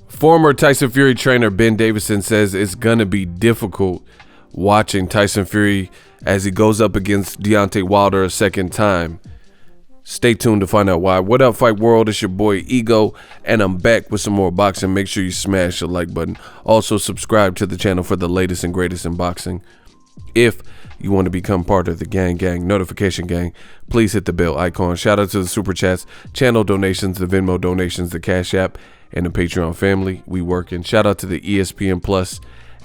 Former Tyson Fury trainer Ben Davison says it's going to be difficult watching Tyson Fury as he goes up against Deontay Wilder a second time. Stay tuned to find out why. What up, Fight World? It's your boy Ego, and I'm back with some more boxing. Make sure you smash the like button. Also, subscribe to the channel for the latest and greatest in boxing. If you want to become part of the gang notification gang, please hit the bell icon. Shout out to the super chats, channel donations, the Venmo donations, the Cash App, and the Patreon family. We working. Shout out to the ESPN Plus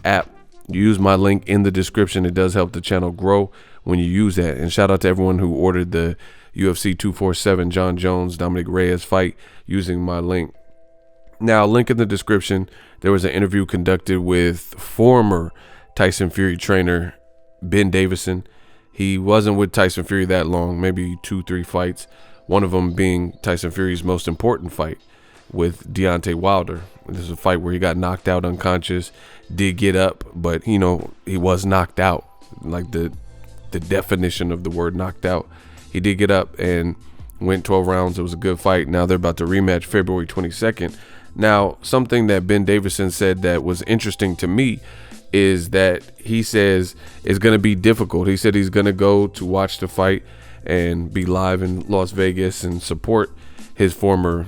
app. Use my link in the description. It does help the channel grow when you use that. And shout out to everyone who ordered the UFC 247 John Jones Dominic Reyes fight using my link. Now, link in the description. There was an interview conducted with former Tyson Fury trainer Ben Davison. He wasn't with Tyson Fury that long, maybe 2-3 fights. One of them being Tyson Fury's most important fight with Deontay Wilder. This is a fight where he got knocked out unconscious, did get up, but you know, he was knocked out, like the definition of the word knocked out. He did get up and went 12 rounds. It was a good fight. Now they're about to rematch February 22nd. Now, something that Ben Davison said that was interesting to me is that he says it's going to be difficult. He said he's going to go to watch the fight and be live in Las Vegas and support his former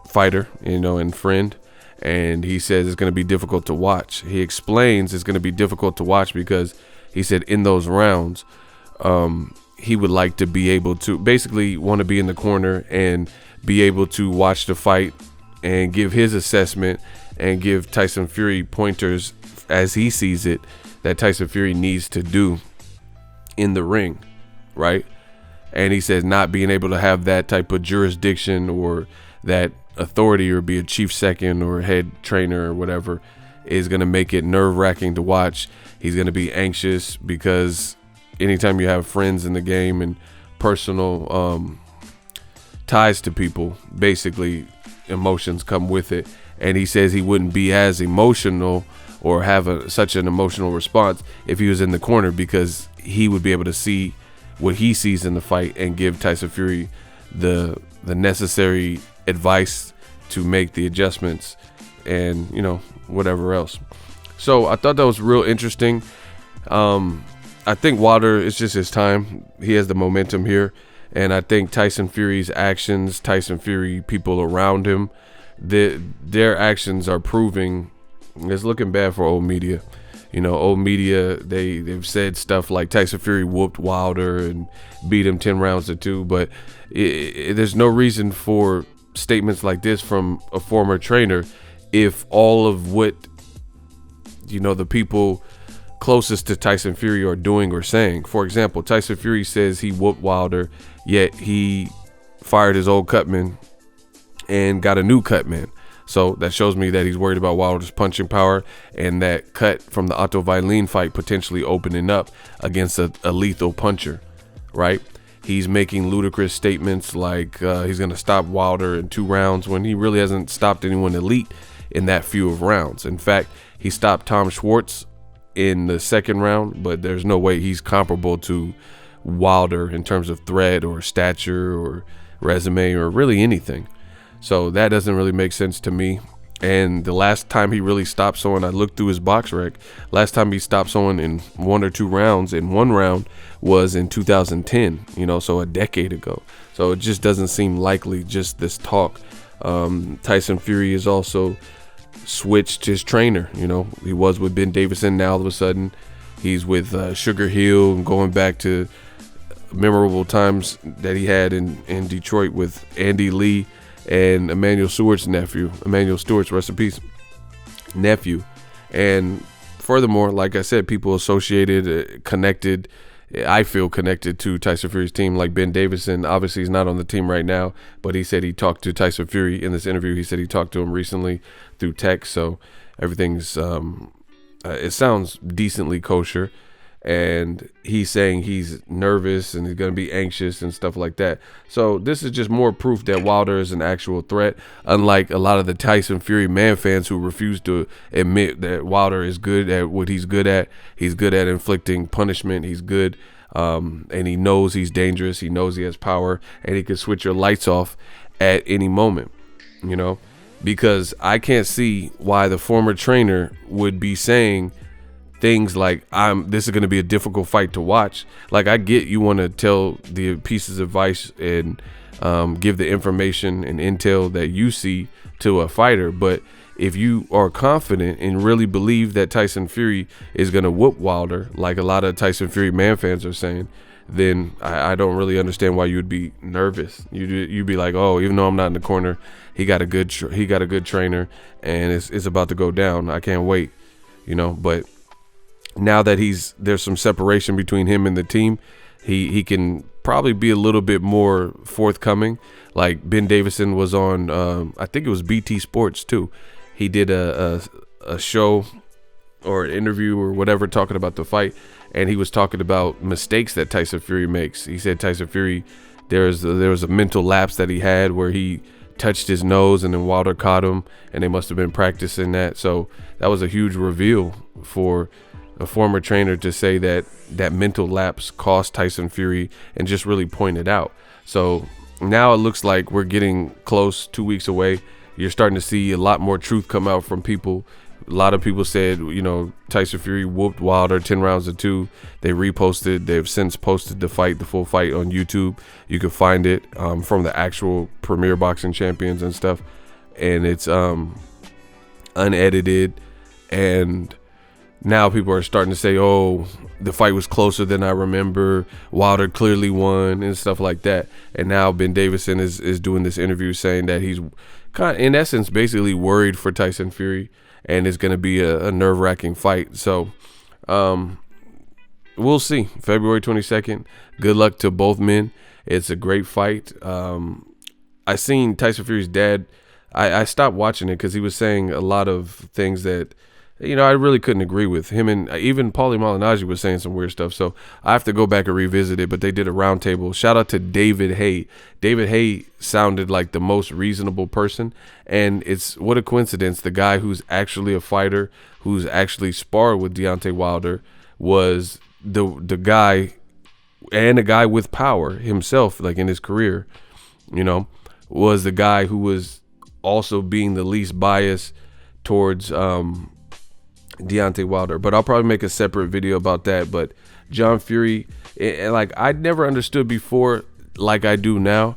fighter, you know, and friend. And he says it's going to be difficult to watch. He explains it's going to be difficult to watch because he said in those rounds, he would like to be able to basically want to be in the corner and be able to watch the fight and give his assessment and give Tyson Fury pointers as he sees it that Tyson Fury needs to do in the ring, right? And he says not being able to have that type of jurisdiction or that authority or be a chief second or head trainer or whatever is going to make it nerve-wracking to watch. He's going to be anxious because anytime you have friends in the game and personal ties to people, basically emotions come with it. And he says he wouldn't be as emotional or have such an emotional response if he was in the corner because he would be able to see what he sees in the fight and give Tyson Fury the necessary advice to make the adjustments and, you know, whatever else. So I thought that was real interesting. I think Wilder, it's just his time. He has the momentum here. And I think Tyson Fury's actions, Tyson Fury, people around him, their actions are proving it's looking bad for old media. You know, old media, they've said stuff like Tyson Fury whooped Wilder and beat him 10 rounds to 2. But there's no reason for statements like this from a former trainer if all of what, you know, the people closest to Tyson Fury are doing or saying. For example, Tyson Fury says he whooped Wilder, yet he fired his old cutman and got a new cutman. So that shows me that he's worried about Wilder's punching power and that cut from the Otto Wallin fight potentially opening up against a lethal puncher, right? He's making ludicrous statements like he's going to stop Wilder in 2 rounds when he really hasn't stopped anyone elite in that few of rounds. In fact, he stopped Tom Schwartz in the 2nd round, but there's no way he's comparable to Wilder in terms of threat or stature or resume or really anything. So that doesn't really make sense to me. And the last time he really stopped someone, I looked through his box rec, last time he stopped someone in 1 or 2 rounds in 1 round was in 2010, you know, so a decade ago. So it just doesn't seem likely, just this talk. Tyson Fury has also switched his trainer. You know, he was with Ben Davison. Now all of a sudden he's with Sugar Hill and going back to memorable times that he had in Detroit with Andy Lee and Emmanuel Stewart's nephew, rest in peace, nephew. And furthermore, like I said, people associated, connected, I feel connected to Tyson Fury's team, like Ben Davison. Obviously, he's not on the team right now, but he said he talked to Tyson Fury in this interview. He said he talked to him recently through text, so everything's, it sounds decently kosher. and he's saying he's nervous and he's going to be anxious and stuff like that. So this is just more proof that Wilder is an actual threat, unlike a lot of the Tyson Fury man fans who refuse to admit that Wilder is good at what he's good at. He's good at inflicting punishment. He's good, and he knows he's dangerous. He knows he has power, and he can switch your lights off at any moment, you know, because I can't see why the former trainer would be saying things like, this is going to be a difficult fight to watch. Like, I get you want to tell the pieces of advice and give the information and intel that you see to a fighter, but if you are confident and really believe that Tyson Fury is going to whoop Wilder, like a lot of Tyson Fury man fans are saying, then I don't really understand why you would be nervous. You'd be like, oh, even though I'm not in the corner, he got a good trainer, and it's about to go down. I can't wait, you know. But now that there's some separation between him and the team, he can probably be a little bit more forthcoming. Like Ben Davison was on, I think it was BT Sports too. He did a show or an interview or whatever talking about the fight, and he was talking about mistakes that Tyson Fury makes. He said Tyson Fury, there was a mental lapse that he had where he touched his nose and then Wilder caught him, and they must have been practicing that. So that was a huge reveal for a former trainer to say that mental lapse cost Tyson Fury and just really point it out. So now it looks like we're getting close, 2 weeks away. You're starting to see a lot more truth come out from people. A lot of people said, you know, Tyson Fury whooped Wilder 10 rounds to 2. They reposted. They've since posted the full fight on YouTube. You can find it from the actual Premier Boxing Champions and stuff. And it's unedited. And now people are starting to say, oh, the fight was closer than I remember. Wilder clearly won and stuff like that. And now Ben Davison is doing this interview saying that he's kind of, in essence, basically worried for Tyson Fury. And it's going to be a nerve-wracking fight. So we'll see. February 22nd. Good luck to both men. It's a great fight. I seen Tyson Fury's dad. I stopped watching it because he was saying a lot of things that, you know, I really couldn't agree with him. And even Paulie Malignaggi was saying some weird stuff. So I have to go back and revisit it. But they did a roundtable. Shout out to David Haye. David Haye sounded like the most reasonable person. And it's what a coincidence. The guy who's actually a fighter, who's actually sparred with Deontay Wilder, was the guy, and a guy with power himself, like in his career, you know, was the guy who was also being the least biased towards Deontay Wilder. But I'll probably make a separate video about that. But John Fury, like, I'd never understood before, like I do now,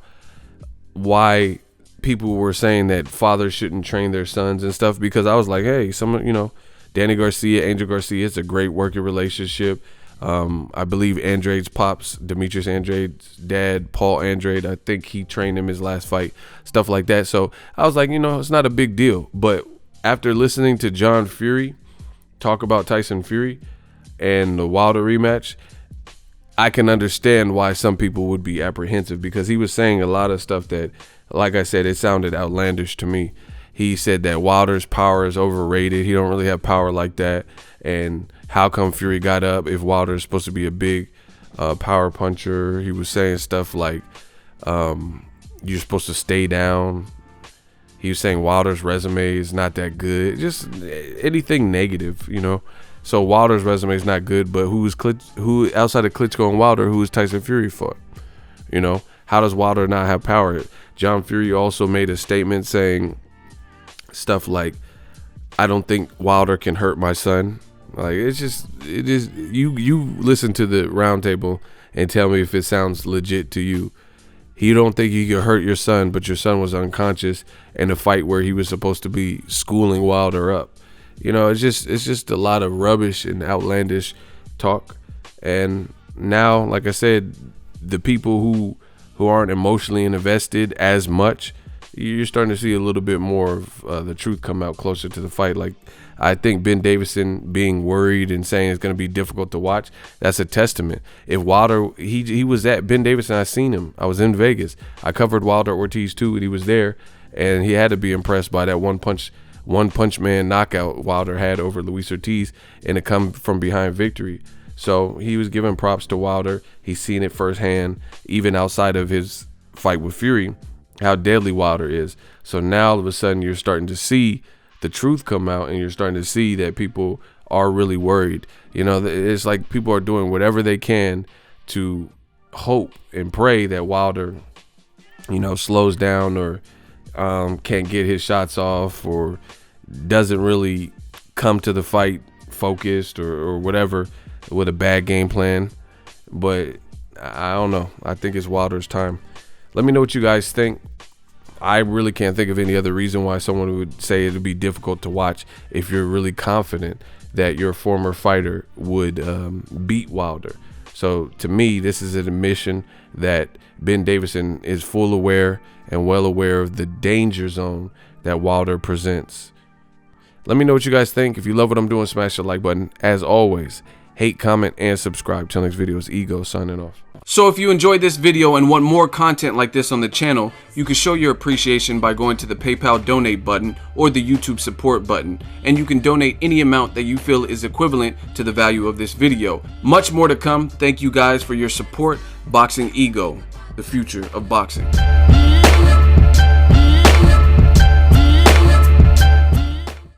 why people were saying that fathers shouldn't train their sons and stuff, because I was like, hey, you know, Danny Garcia, Angel Garcia, it's a great working relationship. I believe Andrade's pops, Demetrius Andrade's dad, Paul Andrade, I think he trained him his last fight, stuff like that. So I was like, you know, it's not a big deal. But after listening to John Fury talk about Tyson Fury and the Wilder rematch, I can understand why some people would be apprehensive, because he was saying a lot of stuff that, like I said, it sounded outlandish to me. He said that Wilder's power is overrated. He don't really have power like that. And how come Fury got up if Wilder is supposed to be a big power puncher? He was saying stuff like, you're supposed to stay down. He was saying Wilder's resume is not that good. Just anything negative, you know. So Wilder's resume is not good, but who outside of Klitschko and Wilder, who is Tyson Fury fought? You know, how does Wilder not have power? John Fury also made a statement saying stuff like, I don't think Wilder can hurt my son. Like, it is, you listen to the roundtable and tell me if it sounds legit to you. You don't think you could hurt your son, but your son was unconscious in a fight where he was supposed to be schooling Wilder up. You know, it's just a lot of rubbish and outlandish talk. And now, like I said, the people who aren't emotionally invested as much, you're starting to see a little bit more of the truth come out closer to the fight. Like, I think Ben Davison being worried and saying it's going to be difficult to watch, that's a testament. If Wilder, he was at Ben Davison, I seen him. I was in Vegas. I covered Wilder Ortiz too, and he was there, and he had to be impressed by that one punch man knockout Wilder had over Luis Ortiz in a come from behind victory. So he was giving props to Wilder. He's seen it firsthand, even outside of his fight with Fury, how deadly Wilder is. So now all of a sudden you're starting to see the truth come out, and you're starting to see that people are really worried. You know, it's like people are doing whatever they can to hope and pray that Wilder, you know, slows down or can't get his shots off or doesn't really come to the fight focused or whatever with a bad game plan. But I don't know. I think it's Wilder's time. Let me know what you guys think. I really can't think of any other reason why someone would say it would be difficult to watch if you're really confident that your former fighter would beat Wilder. So to me, this is an admission that Ben Davison is full aware and well aware of the danger zone that Wilder presents. Let me know what you guys think. If you love what I'm doing, smash the like button. As always, hate, comment, and subscribe. Till next video, it's Ego signing off. So if you enjoyed this video and want more content like this on the channel, you can show your appreciation by going to the PayPal donate button or the YouTube support button, and you can donate any amount that you feel is equivalent to the value of this video. Much more to come. Thank you guys for your support. Boxing Ego, the future of boxing.